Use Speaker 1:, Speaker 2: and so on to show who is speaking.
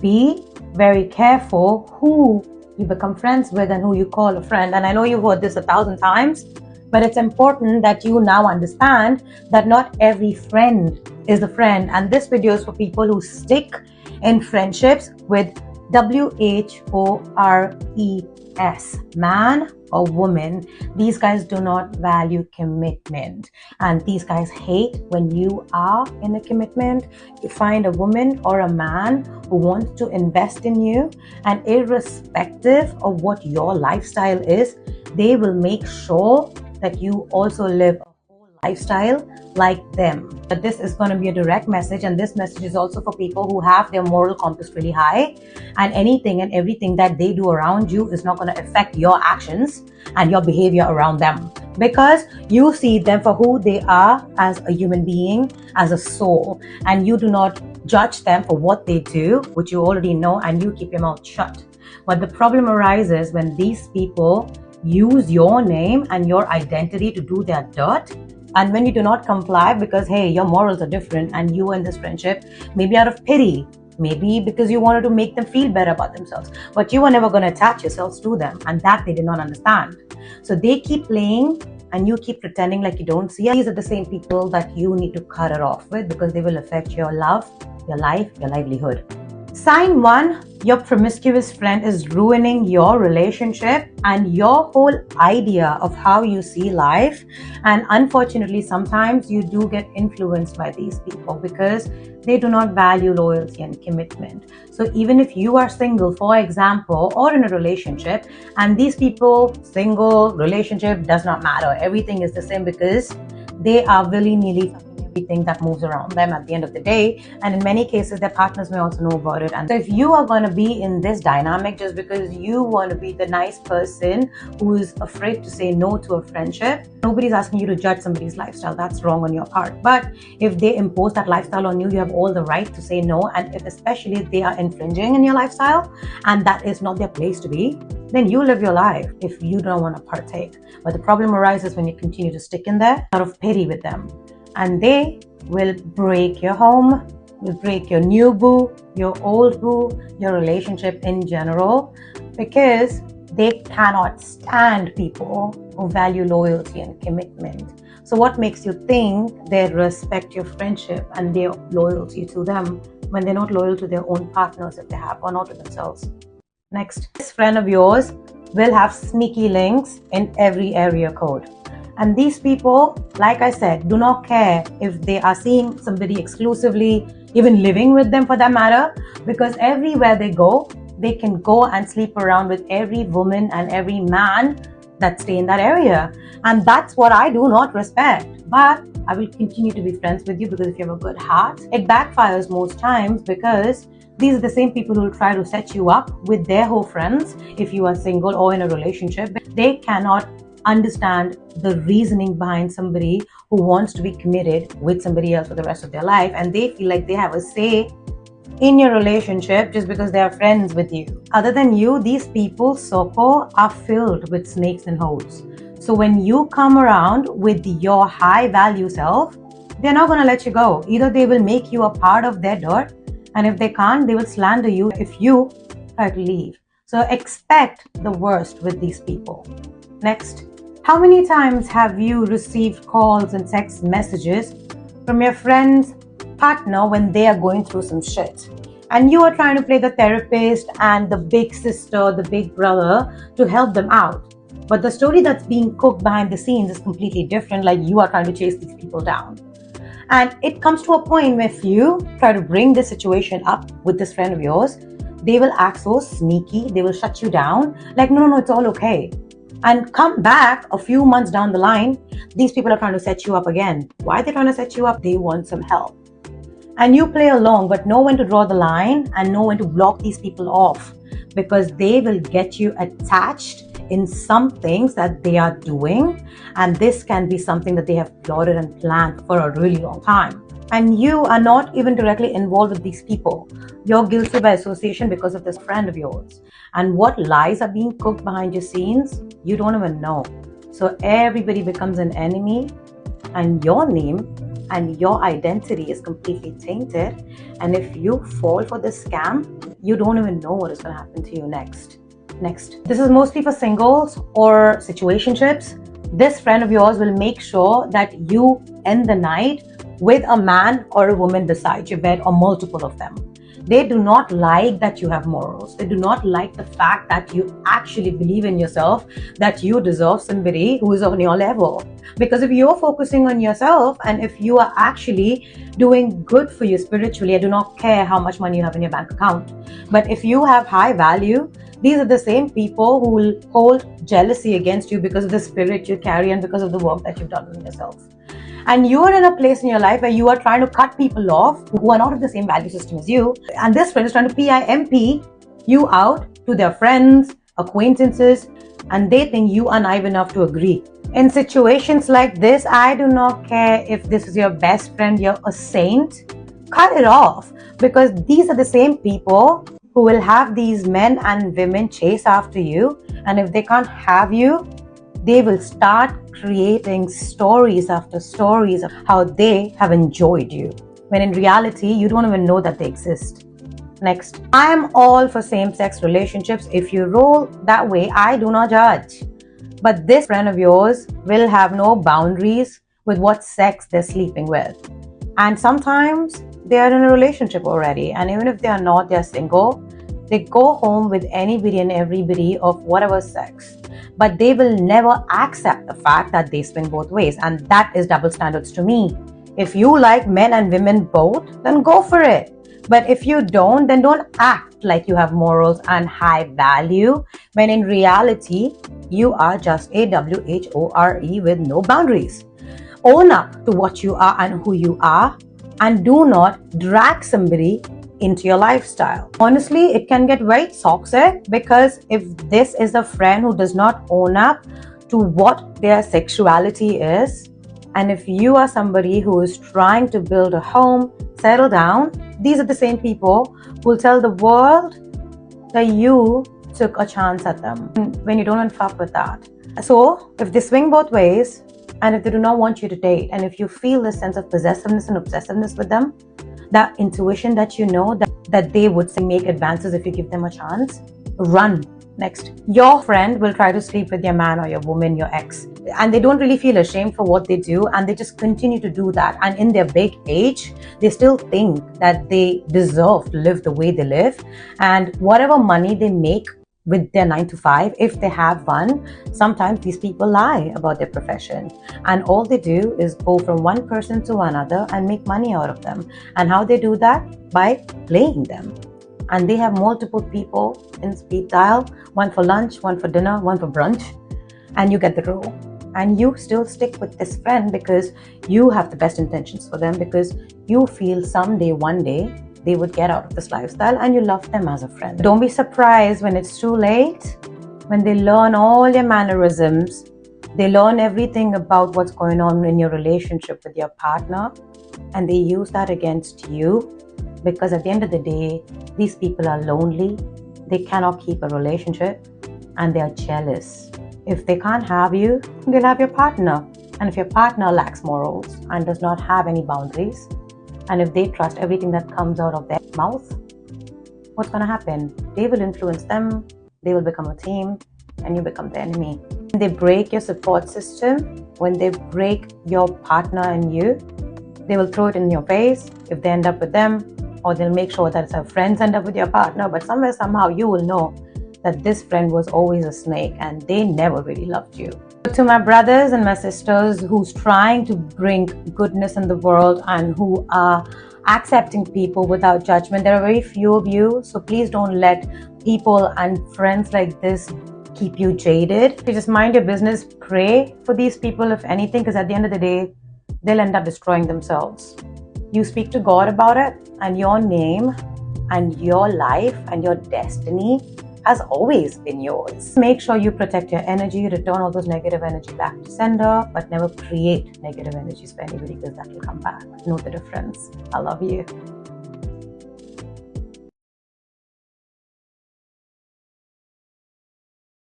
Speaker 1: be very careful who you become friends with and who you call a friend. And I know you've heard this 1,000 times, but it's important that you now understand that not every friend is a friend. And this video is for people who stick in friendships with WHORES, man or woman. These guys do not value commitment, and these guys hate when you are in a commitment. You find a woman or a man who wants to invest in you, and irrespective of what your lifestyle is, they will make sure that you also live a whole lifestyle like them. But this is going to be a direct message, and this message is also for people who have their moral compass really high, and anything and everything that they do around you is not going to affect your actions and your behavior around them, because you see them for who they are as a human being, as a soul, and you do not judge them for what they do, which you already know, and you keep your mouth shut. But the problem arises when these people use your name and your identity to do their dirt. And when you do not comply because, hey, your morals are different and you are in this friendship, maybe out of pity, maybe because you wanted to make them feel better about themselves, but you were never going to attach yourselves to them, and that they did not understand. So they keep playing and you keep pretending like you don't see it. These are the same people that you need to cut it off with, because they will affect your love, your life, your livelihood. Sign 1, your promiscuous friend is ruining your relationship and your whole idea of how you see life. And unfortunately, sometimes you do get influenced by these people because they do not value loyalty and commitment. So even if you are single, for example, or in a relationship, and these people, single, relationship, does not matter. Everything is the same because they are willy-nilly everything that moves around them at the end of the day, and in many cases their partners may also know about it. And so if you are going to be in this dynamic just because you want to be the nice person who is afraid to say no to a friendship, nobody's asking you to judge somebody's lifestyle. That's wrong on your part. But if they impose that lifestyle on you, you have all the right to say no. And if especially they are infringing in your lifestyle and that is not their place to be, then you live your life if you don't want to partake. But the problem arises when you continue to stick in there out of pity with them. And they will break your home, will break your new boo, your old boo, your relationship in general, because they cannot stand people who value loyalty and commitment. So what makes you think they respect your friendship and their loyalty to them when they're not loyal to their own partners, if they have, or not to themselves? Next, this friend of yours will have sneaky links in every area code. And these people, like I said, do not care if they are seeing somebody exclusively, even living with them for that matter, because everywhere they go, they can go and sleep around with every woman and every man that stay in that area. And that's what I do not respect. But I will continue to be friends with you because if you have a good heart, it backfires most times, because these are the same people who will try to set you up with their whole friends if you are single or in a relationship. They cannot understand the reasoning behind somebody who wants to be committed with somebody else for the rest of their life, and they feel like they have a say in your relationship just because they are friends with you. Other than you, these people, so-called, are filled with snakes and holes. So when you come around with your high value self, they're not going to let you go. Either they will make you a part of their dirt, and if they can't, they will slander you if you try to leave. So expect the worst with these people. Next, how many times have you received calls and text messages from your friend's partner when they are going through some shit? And you are trying to play the therapist and the big sister, the big brother to help them out. But the story that's being cooked behind the scenes is completely different, like you are trying to chase these people down. And it comes to a point where if you try to bring this situation up with this friend of yours, they will act so sneaky, they will shut you down, like, no, it's all okay. And come back a few months down the line, these people are trying to set you up again. Why are they trying to set you up? They want some help. And you play along, but know when to draw the line and know when to block these people off, because they will get you attached in some things that they are doing. And this can be something that they have plotted and planned for a really long time. And you are not even directly involved with these people. You're guilty by association because of this friend of yours. And what lies are being cooked behind your scenes, you don't even know. So everybody becomes an enemy, and your name and your identity is completely tainted. And if you fall for this scam, you don't even know what is going to happen to you next. This is mostly for singles or situationships. This friend of yours will make sure that you end the night with a man or a woman beside your bed, or multiple of them. They do not like that you have morals. They do not like the fact that you actually believe in yourself, that you deserve somebody who is on your level. Because if you're focusing on yourself and if you are actually doing good for you spiritually, I do not care how much money you have in your bank account. But if you have high value, these are the same people who will hold jealousy against you because of the spirit you carry and because of the work that you've done on yourself. And you are in a place in your life where you are trying to cut people off who are not of the same value system as you. And this friend is trying to PIMP you out to their friends, acquaintances, and they think you are naive enough to agree. In situations like this, I do not care if this is your best friend, you're a saint. Cut it off, because these are the same people who will have these men and women chase after you. And if they can't have you, they will start creating stories after stories of how they have enjoyed you, when in reality, you don't even know that they exist. Next, I am all for same-sex relationships. If you roll that way, I do not judge. But this friend of yours will have no boundaries with what sex they're sleeping with. And sometimes they are in a relationship already. And even if they are not, they're single. They go home with anybody and everybody of whatever sex. But they will never accept the fact that they swing both ways. And that is double standards to me. If you like men and women both, then go for it. But if you don't, then don't act like you have morals and high value, when in reality, you are just a WHORE with no boundaries. Own up to what you are and who you are, and do not drag somebody into your lifestyle. Honestly, it can get very toxic, because if this is a friend who does not own up to what their sexuality is, and if you are somebody who is trying to build a home, settle down, these are the same people who will tell the world that you took a chance at them when you don't want to fuck with that. So if they swing both ways, and if they do not want you to date, and if you feel this sense of possessiveness and obsessiveness with them, that intuition that you know that they would make advances if you give them a chance, run. Next, your friend will try to sleep with your man or your woman, your ex, and they don't really feel ashamed for what they do, and they just continue to do that. And in their big age, they still think that they deserve to live the way they live, and whatever money they make with their 9 to 5, if they have one, sometimes these people lie about their profession, and all they do is go from one person to another and make money out of them. And how they do that? By playing them. And they have multiple people in speed dial, one for lunch, one for dinner, one for brunch, and you get the role. And you still stick with this friend because you have the best intentions for them, because you feel someday, one day, they would get out of this lifestyle, and you love them as a friend. Don't be surprised when it's too late, when they learn all your mannerisms, they learn everything about what's going on in your relationship with your partner, and they use that against you. Because at the end of the day, these people are lonely, they cannot keep a relationship, and they are jealous. If they can't have you, they'll have your partner. And if your partner lacks morals and does not have any boundaries, and if they trust everything that comes out of their mouth, what's going to happen? They will influence them, they will become a team, and you become the enemy. When they break your support system, when they break your partner and you, they will throw it in your face if they end up with them, or they'll make sure that their friends end up with your partner. But somewhere, somehow, you will know that this friend was always a snake and they never really loved you. To my brothers and my sisters who's trying to bring goodness in the world and who are accepting people without judgment, there are very few of you. So please don't let people and friends like this keep you jaded. You just mind your business. Pray for these people, if anything, because at the end of the day, they'll end up destroying themselves. You speak to God about it, and your name and your life and your destiny has always been yours. Make sure you protect your energy, return all those negative energy back to sender, but never create negative energies for anybody, because that will come back. Know the difference. I love you.